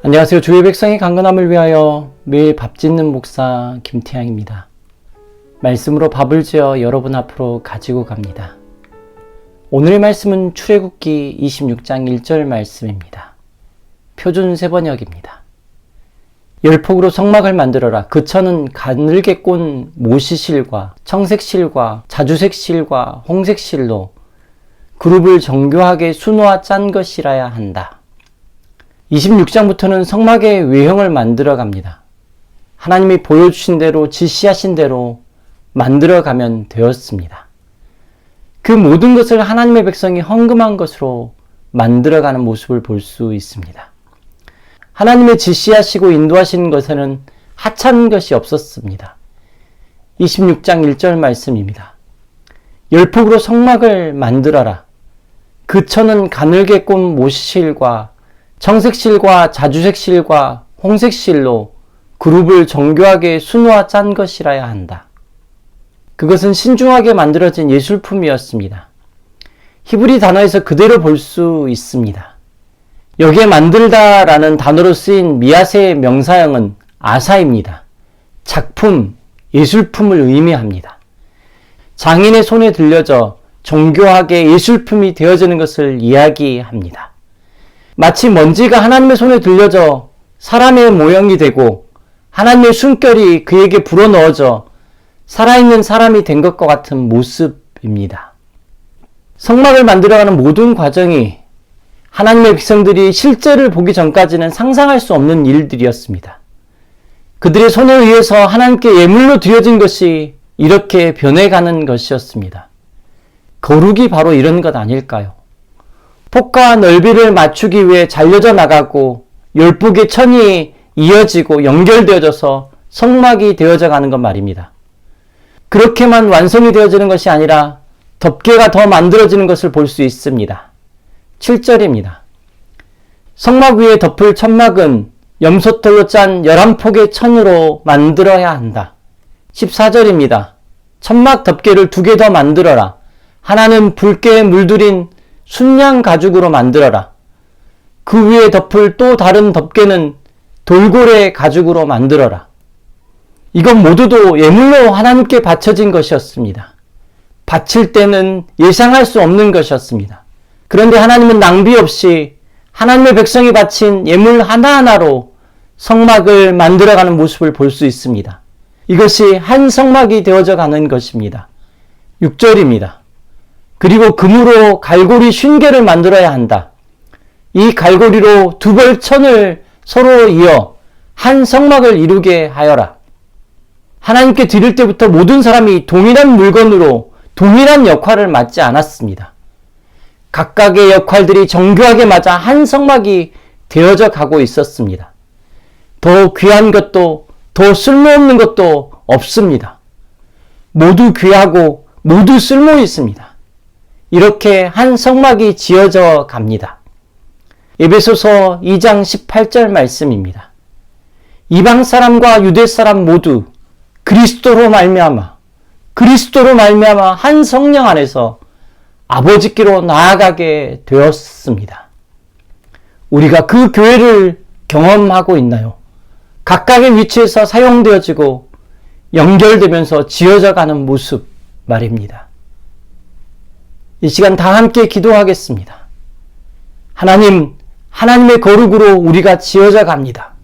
안녕하세요. 주의 백성의 강건함을 위하여 매일 밥 짓는 목사 김태양입니다. 말씀으로 밥을 지어 여러분 앞으로 가지고 갑니다. 오늘의 말씀은 출애굽기 26장 1절 말씀입니다. 표준 세번역입니다. 열폭으로 성막을 만들어라. 그 천은 가늘게 꼰 모시실과 청색실과 자주색실과 홍색실로 그룹을 정교하게 수놓아 짠 것이라야 한다. 26장부터는 성막의 외형을 만들어 갑니다. 하나님이 보여주신 대로 지시하신 대로 만들어 가면 되었습니다. 그 모든 것을 하나님의 백성이 헌금한 것으로 만들어가는 모습을 볼 수 있습니다. 하나님의 지시하시고 인도하시는 것에는 하찮은 것이 없었습니다. 26장 1절 말씀입니다. 열폭으로 성막을 만들어라. 그 천은 가늘게 꼰 모시실과 청색실과 자주색실과 홍색실로 그룹을 정교하게 수놓아 짠 것이라야 한다. 그것은 신중하게 만들어진 예술품이었습니다. 히브리 단어에서 그대로 볼 수 있습니다. 여기에 만들다라는 단어로 쓰인 미야세의 명사형은 아사입니다. 작품, 예술품을 의미합니다. 장인의 손에 들려져 정교하게 예술품이 되어지는 것을 이야기합니다. 마치 먼지가 하나님의 손에 들려져 사람의 모형이 되고 하나님의 숨결이 그에게 불어넣어져 살아있는 사람이 된 것과 같은 모습입니다. 성막을 만들어가는 모든 과정이 하나님의 백성들이 실제를 보기 전까지는 상상할 수 없는 일들이었습니다. 그들의 손에 의해서 하나님께 예물로 드려진 것이 이렇게 변해가는 것이었습니다. 거룩이 바로 이런 것 아닐까요? 폭과 넓이를 맞추기 위해 잘려져 나가고 열폭의 천이 이어지고 연결되어져서 성막이 되어져 가는 것 말입니다. 그렇게만 완성이 되어지는 것이 아니라 덮개가 더 만들어지는 것을 볼 수 있습니다. 7절입니다. 성막 위에 덮을 천막은 염소털로 짠 11폭의 천으로 만들어야 한다. 14절입니다. 천막 덮개를 2개 더 만들어라. 하나는 붉게 물들인 순양 가죽으로 만들어라. 그 위에 덮을 또 다른 덮개는 돌고래 가죽으로 만들어라. 이건 모두도 예물로 하나님께 바쳐진 것이었습니다. 바칠 때는 예상할 수 없는 것이었습니다. 그런데 하나님은 낭비 없이 하나님의 백성이 바친 예물 하나하나로 성막을 만들어가는 모습을 볼 수 있습니다. 이것이 한 성막이 되어져 가는 것입니다. 6절입니다. 그리고 금으로 갈고리 50개를 만들어야 한다. 이 갈고리로 2벌 천을 서로 이어 한 성막을 이루게 하여라. 하나님께 드릴 때부터 모든 사람이 동일한 물건으로 동일한 역할을 맡지 않았습니다. 각각의 역할들이 정교하게 맞아 한 성막이 되어져 가고 있었습니다. 더 귀한 것도 더 쓸모없는 것도 없습니다. 모두 귀하고 모두 쓸모 있습니다. 이렇게 한 성막이 지어져 갑니다. 에베소서 2장 18절 말씀입니다. 이방 사람과 유대 사람 모두 그리스도로 말미암아 한 성령 안에서 아버지께로 나아가게 되었습니다. 우리가 그 교회를 경험하고 있나요? 각각의 위치에서 사용되어지고 연결되면서 지어져 가는 모습 말입니다. 이 시간 다 함께 기도하겠습니다. 하나님의 거룩으로 우리가 지어져 갑니다.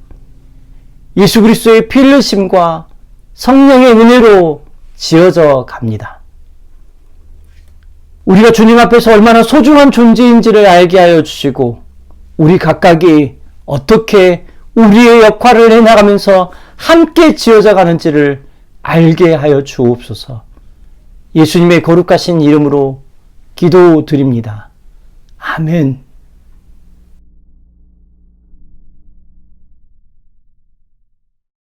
예수 그리스도의 피 흘리심과 성령의 은혜로 지어져 갑니다. 우리가 주님 앞에서 얼마나 소중한 존재인지를 알게 하여 주시고 우리 각각이 어떻게 우리의 역할을 해나가면서 함께 지어져 가는지를 알게 하여 주옵소서. 예수님의 거룩하신 이름으로 기도드립니다. 아멘.